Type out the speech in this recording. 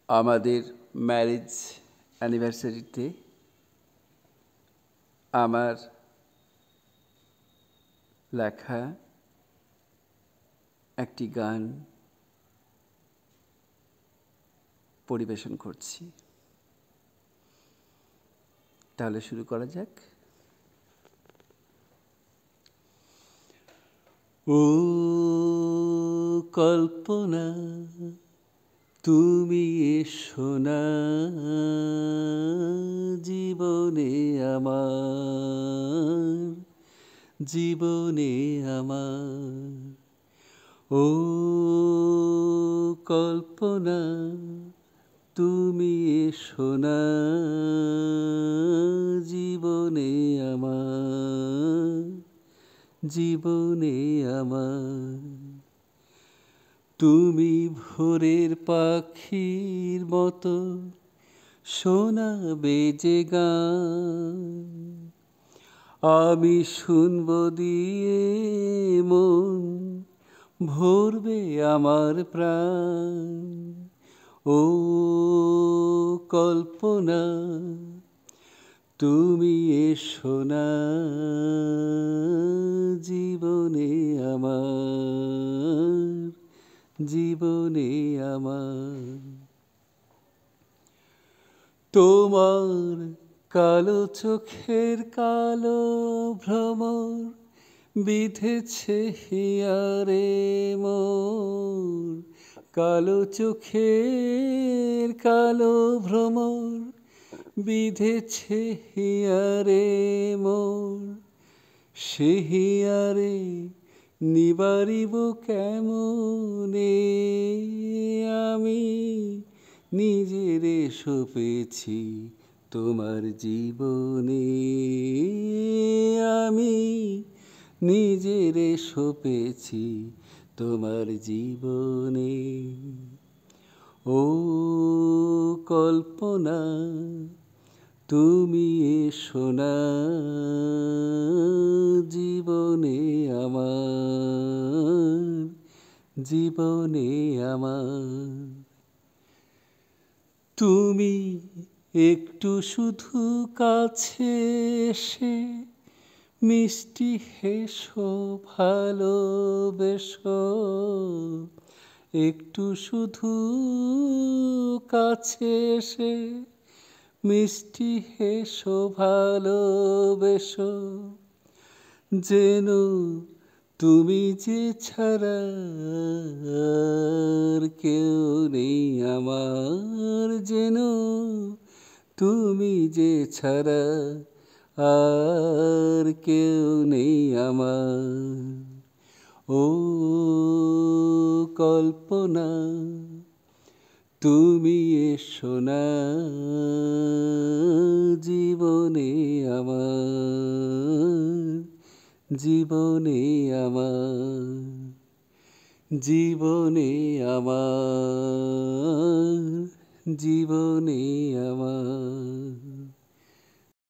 আমাদের ম্যারেজ অ্যানিভার্সারিতে আমার লেখা একটি গান পরিবেশন করছি। তাহলে শুরু করা যাক। ও কল্পনা, তুমি এসো না জীবনে আমার, জীবনে আমার। ও কল্পনা, তুমি এসো না জীবনে আমার, জীবনে আমার। তুমি ভোরের পাখির মতো শোনাবে যে গান, আমি শুনব দিয়ে মন ভরবে আমার প্রাণ। ও কল্পনা, তুমি এসো না জীবনে আমার, জীবনে আমার। তোমার কালো চোখের কালো ভ্রমর বিঁধেছে হিয়ারে মোর, কালো চোখের কালো ভ্রমর বিঁধেছে হিয়ারে মোর। সে হিয়ারে নিবারিব কেমনে, আমি নিজেরে সঁপেছি তোমার জীবনে, আমি নিজেরে সঁপেছি তোমার জীবনে। ও কল্পনা, তুমি এসো না জীবনে আমার, জীবনে আমার। তুমি একটু শুধু কাছে এসে মিষ্টি হেসো ভালোবেসো, একটু শুধু কাছে এসে মিষ্টি হেসো ভালোবেসো। যেন তুমি যে ছাড়া আর কেউ নেই আমার, যেন তুমি যে ছাড়া আর কেউ নেই আমার। ও কল্পনা, তুমি এসো না জীবনে আমার, জীবনে আমার, জীবনে আমার, জীবনে আমার।